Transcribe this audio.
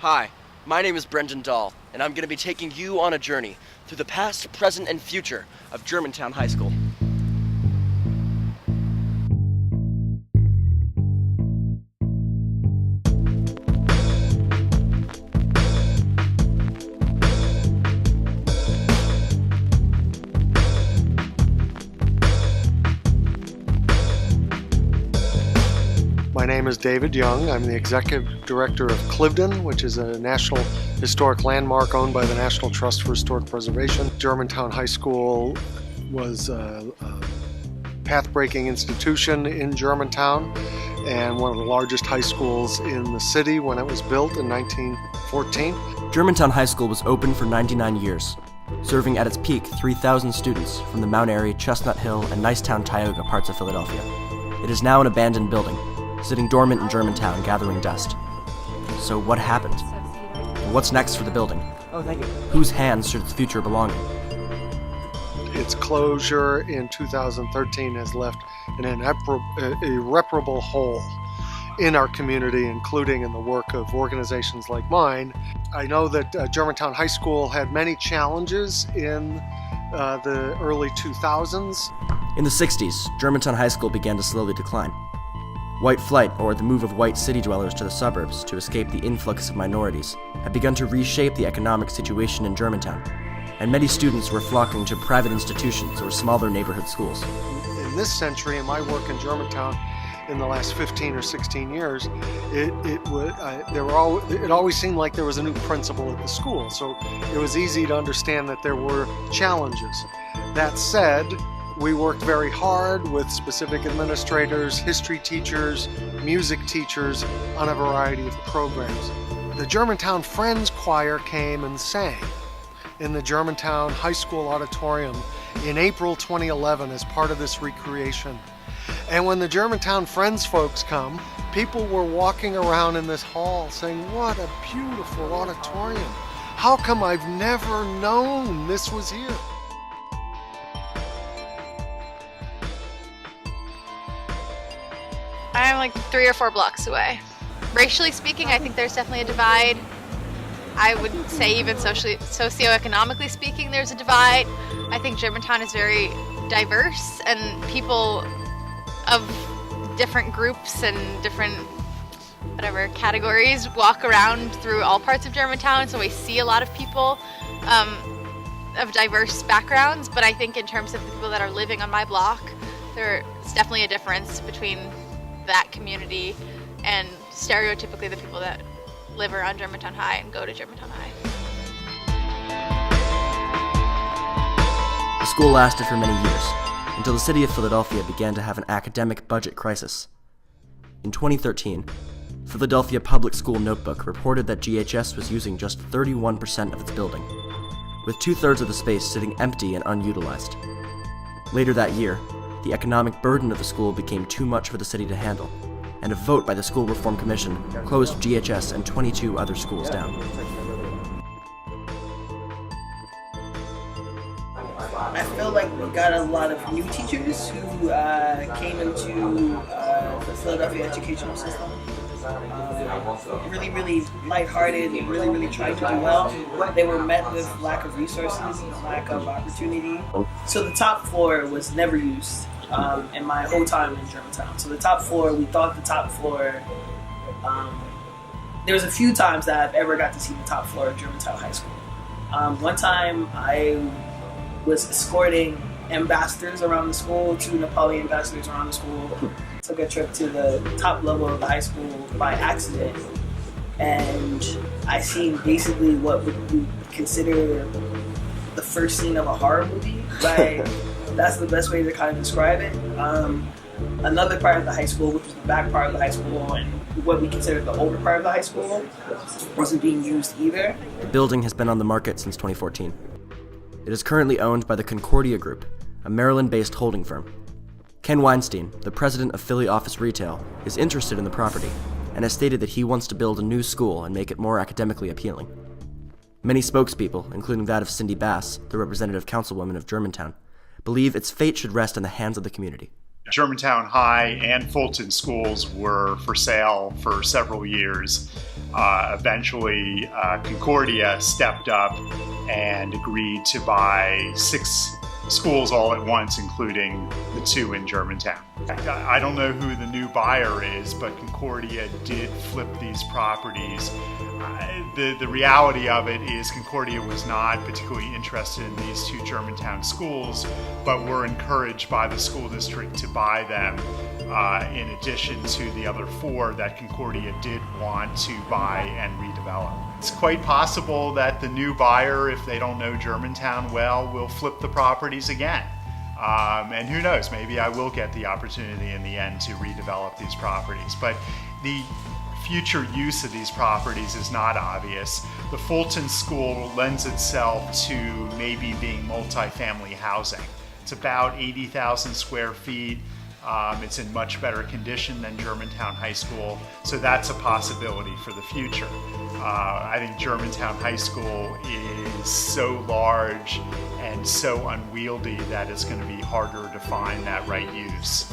Hi, my name is Brenden Dahl, and I'm going to be taking you on a journey through the past, present, and future of Germantown High School. My name is David Young. I'm the Executive Director of Cliveden, which is a National Historic Landmark owned by the National Trust for Historic Preservation. Germantown High School was a path-breaking institution in Germantown and one of the largest high schools in the city when it was built in 1914. Germantown High School was open for 99 years, serving at its peak 3,000 students from the Mount Airy, Chestnut Hill, and Nicetown, Tioga parts of Philadelphia. It is now an abandoned building, sitting dormant in Germantown, gathering dust. So what happened? And what's next for the building? Oh, thank you. Whose hands should its future belong in? Its closure in 2013 has left an irreparable hole in our community, including in the work of organizations like mine. I know that Germantown High School had many challenges in the early 2000s. In the 60s, Germantown High School began to slowly decline. White flight, or the move of white city dwellers to the suburbs to escape the influx of minorities, had begun to reshape the economic situation in Germantown, and many students were flocking to private institutions or smaller neighborhood schools. In this century, in my work in Germantown in the last 15 or 16 years, it always seemed like there was a new principal at the school, so it was easy to understand that there were challenges. That said, we worked very hard with specific administrators, history teachers, music teachers on a variety of programs. The Germantown Friends Choir came and sang in the Germantown High School auditorium in April 2011 as part of this recreation. And when the Germantown Friends folks come, people were walking around in this hall saying, "What a beautiful auditorium. How come I've never known this was here?" I'm like 3 or 4 blocks away. Racially speaking, I think there's definitely a divide. I would say even socioeconomically speaking, there's a divide. I think Germantown is very diverse, and people of different groups and different categories walk around through all parts of Germantown, so I see a lot of people of diverse backgrounds, but I think in terms of the people that are living on my block, there's definitely a difference between that community and stereotypically the people that live around Germantown High and go to Germantown High. The school lasted for many years, until the city of Philadelphia began to have an academic budget crisis. In 2013, Philadelphia Public School Notebook reported that GHS was using just 31% of its building, with 2/3 of the space sitting empty and unutilized. Later that year, the economic burden of the school became too much for the city to handle, and a vote by the School Reform Commission closed GHS and 22 other schools down. I feel like we got a lot of new teachers who came into the Philadelphia educational system. Really lighthearted, really tried to do well. They were met with lack of resources and lack of opportunity. So the top floor was never used in my whole time in Germantown. So the top floor, we thought the top floor, there was a few times that I've ever got to see the top floor of Germantown High School. One time I was escorting ambassadors around the school, 2 Nepali ambassadors around the school. Took a trip to the top level of the high school by accident, and I seen basically what would be considered the first scene of a horror movie. Like, that's the best way to kind of describe it. Another part of the high school, which was the back part of the high school, and what we considered the older part of the high school, wasn't being used either. The building has been on the market since 2014. It is currently owned by the Concordia Group, a Maryland-based holding firm. Ken Weinstein, the president of Philly Office Retail, is interested in the property and has stated that he wants to build a new school and make it more academically appealing. Many spokespeople, including that of Cindy Bass, the representative councilwoman of Germantown, believe its fate should rest in the hands of the community. Germantown High and Fulton schools were for sale for several years. Eventually, Concordia stepped up and agreed to buy 6 schools all at once, including the 2 in Germantown. I don't know who the new buyer is, but Concordia did flip these properties. The reality of it is Concordia was not particularly interested in these 2 Germantown schools, but were encouraged by the school district to buy them in addition to the other 4 that Concordia did want to buy and redevelop. It's quite possible that the new buyer, if they don't know Germantown well, will flip the properties again. And who knows, maybe I will get the opportunity in the end to redevelop these properties. But the future use of these properties is not obvious. The Fulton School lends itself to maybe being multifamily housing. It's about 80,000 square feet. It's in much better condition than Germantown High School, so that's a possibility for the future. I think Germantown High School is so large and so unwieldy that it's going to be harder to find that right use.